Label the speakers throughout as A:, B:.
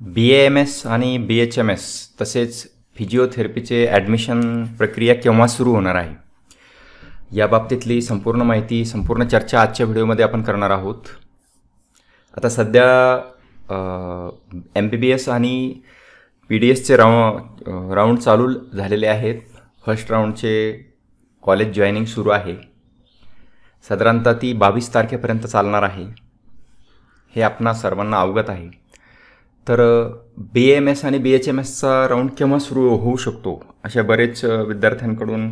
A: BAMS आणि BHMS तसेच फिजिओथेरपीचे admission प्रक्रिया केव्हा सुरू होणार आहे या बाबतीतली संपूर्ण माहिती, संपूर्ण चर्चा आजच्या व्हिडिओमध्ये आपण करणार आहोत. आता सध्या MBBS आणि PDSचे राऊंड चालू झालेले आहेत. फर्स्ट राऊंडचे कॉलेज जॉईनिंग सुरू आहे. साधारणतः ती 22 तारखेपर्यंत चालणार आहे, हे आपणा सर्वांना अवगत आहे. तर BAMS आणि BHMSचा राऊंड केव्हा सुरू होऊ शकतो अशा बरेच विद्यार्थ्यांकडून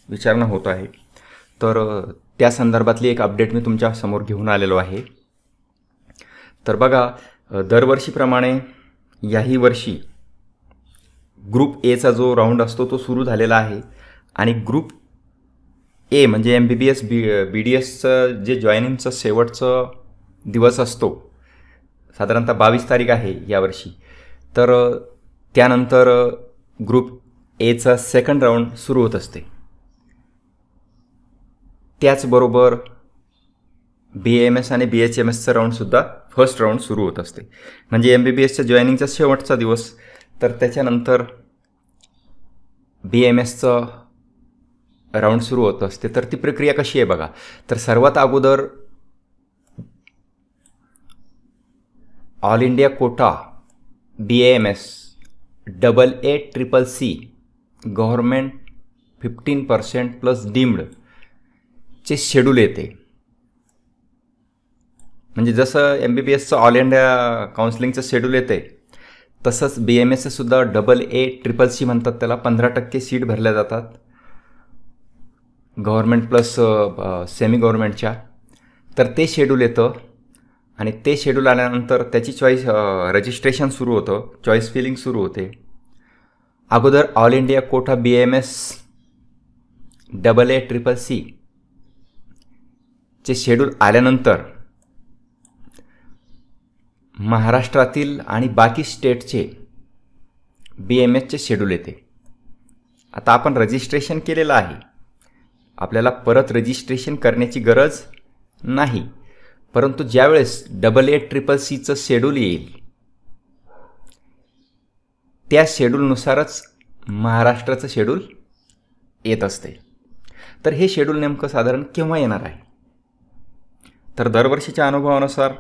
A: विचारणा होत आहे. तर त्या संदर्भातली एक अपडेट मी तुमच्या समोर घेऊन आलेलो आहे. तर बघा, दरवर्षीप्रमाणे याही वर्षी ग्रुप एचा जो राऊंड असतो तो सुरू झालेला आहे आणि ग्रुप ए म्हणजे MBBS BDSचं जे जॉईनिंगचं शेवटचं दिवस असतो, साधारणतः 22 तारीख आहे यावर्षी. तर त्यानंतर ग्रुप एचा सेकंड राऊंड सुरू होत असते. त्याचबरोबर BAMS आणि BHMSचं राऊंडसुद्धा फर्स्ट राऊंड सुरू होत असते. म्हणजे MBBSच्या जॉईनिंगचा शेवटचा दिवस, तर त्याच्यानंतर BAMSचं राऊंड सुरू होत असते. तर ती प्रक्रिया कशी आहे बघा. तर सर्वात अगोदर all India quota BAMS AACCC government 15% plus डीम्डचे शेड्यूल येते. म्हणजे जसं MBBSचं ऑल इंडिया काउन्सिलिंगचं शेड्यूल येते तसंच BAMSचं सुद्धा AACCC म्हणतात त्याला. 15% सीट भरल्या जातात गव्हर्मेंट प्लस सेमी गव्हर्मेंटच्या. तर ते शेड्यूल येतं आणि ते शेड्यूल आल्यानंतर त्याची रजिस्ट्रेशन सुरू होतं, चॉईस फिलिंग सुरू होते. अगोदर all India quota BAMS AACCC चे शेड्यूल आल्यानंतर महाराष्ट्रातील आणि बाकी स्टेटचे BAMSचे शेड्यूल येते. आता आपण रजिस्ट्रेशन केलेलं आहे, आपल्याला परत रजिस्ट्रेशन करण्याची गरज नाही. परंतु ज्यावेळेस AACCCचं शेड्यूल येईल त्या शेड्यूलनुसारच महाराष्ट्राचं शेड्यूल येत असते. तर हे शेड्यूल नेमकं साधारण केव्हा येणार आहे. तर दरवर्षीच्या अनुभवानुसार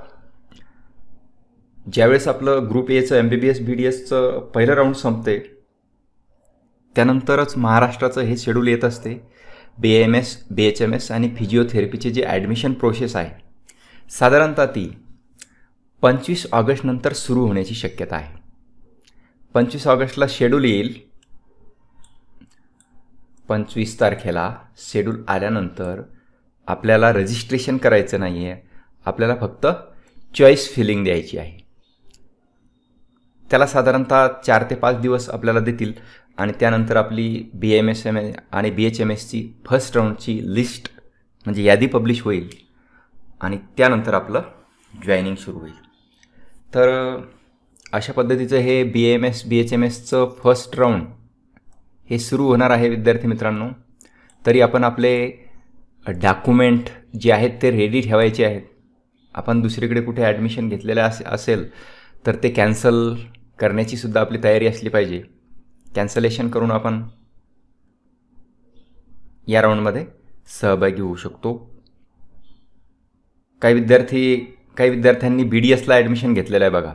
A: ज्यावेळेस आपलं ग्रुप एचं MBBS BDSचं पहिलं राऊंड संपते त्यानंतरच महाराष्ट्राचं हे शेड्यूल येत असते. BAMS BHMS आणि फिजिओथेरपीचे जे ॲडमिशन प्रोसेस आहे साधारणतः ती 25 ऑगस्टनंतर सुरू होण्याची शक्यता आहे. 25 ऑगस्टला शेड्यूल येईल. 25 तारखेला शेड्यूल आल्यानंतर आपल्याला रजिस्ट्रेशन करायचं नाही आहे, आपल्याला फक्त चॉईस फिलिंग द्यायची आहे. त्याला साधारणतः 4 ते 5 दिवस आपल्याला देतील आणि त्यानंतर आपली BAMS आणि BHMSची फर्स्ट राऊंडची लिस्ट म्हणजे यादी पब्लिश होईल आणि त्यानंतर आपलं जॉईनिंग सुरू होईल. तर अशा पद्धतीचं हे BAMS BHMSचं फर्स्ट राऊंड हे सुरू होणार आहे विद्यार्थी मित्रांनो. तरी आपण आपले डॉक्युमेंट जे आहेत ते रेडी ठेवायचे आहेत. आपण दुसरीकडे कुठे ॲडमिशन घेतलेलं असेल तर ते कॅन्सल करण्याची सुद्धा आपली तयारी असली पाहिजे. कॅन्सलेशन करून आपण या राऊंडमध्ये सहभागी होऊ शकतो. काही विद्यार्थ्यांनी BDSला ॲडमिशन घेतलेलं आहे बघा,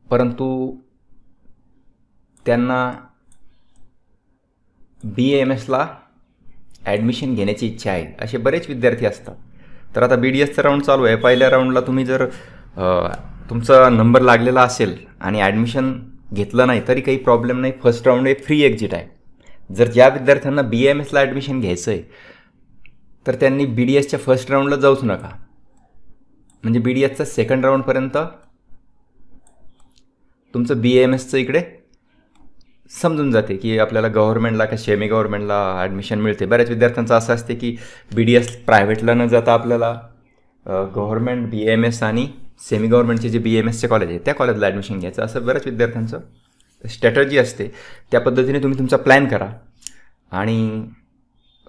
A: परंतु त्यांना BAMSला ॲडमिशन घेण्याची इच्छा आहे असे बरेच विद्यार्थी असतात. तर आता BDSचा राऊंड चालू आहे. पहिल्या राऊंडला तुम्ही जर तुमचा नंबर लागलेला असेल आणि ॲडमिशन घेतलं नाही तरी काही प्रॉब्लेम नाही. फर्स्ट राऊंड हे फ्री एक्झिट आहे. जर ज्या विद्यार्थ्यांना BAMSला ॲडमिशन घ्यायचं आहे तर त्यांनी BDSच्या फर्स्ट राऊंडला जाऊच नका. म्हणजे BDSचा सेकंड राऊंडपर्यंत तुमचं BAMSचं इकडे समजून जाते की आपल्याला गव्हर्नमेंटला का सेमी गव्हर्नमेंटला ॲडमिशन मिळते. बऱ्याच विद्यार्थ्यांचं असं असते की BDS प्रायव्हेटला न जाता आपल्याला गव्हर्नमेंट BAMS आणि सेमी गव्हर्नमेंटचे जे BAMSचे कॉलेज आहे त्या कॉलेजला ॲडमिशन घ्यायचं, असं बऱ्याच विद्यार्थ्यांचं स्ट्रॅटर्जी असते. त्या पद्धतीने तुम्ही तुमचा प्लॅन करा आणि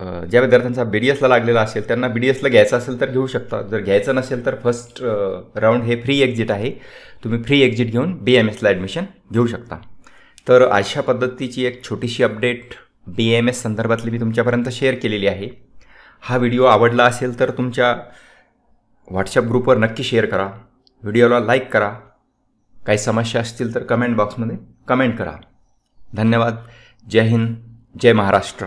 A: ज्या विद्यार्थ्यांचा BDSला लागलेला असेल त्यांना BDSला घ्यायचं असेल तर घेऊ शकता. जर घ्यायचं नसेल तर फर्स्ट राऊंड हे फ्री एक्झिट आहे. तुम्ही फ्री एक्झिट घेऊन BAMSला ॲडमिशन घेऊ शकता. तर अशा पद्धतीची एक छोटीशी अपडेट BAMS संदर्भातली मी तुमच्यापर्यंत शेअर केलेली आहे. हा व्हिडिओ आवडला असेल तर तुमच्या व्हॉट्सॲप ग्रुपवर नक्की शेअर करा. व्हिडिओला लाईक करा. काही समस्या असतील तर कमेंट बॉक्समध्ये कमेंट करा. धन्यवाद. जय हिंद. जय महाराष्ट्र.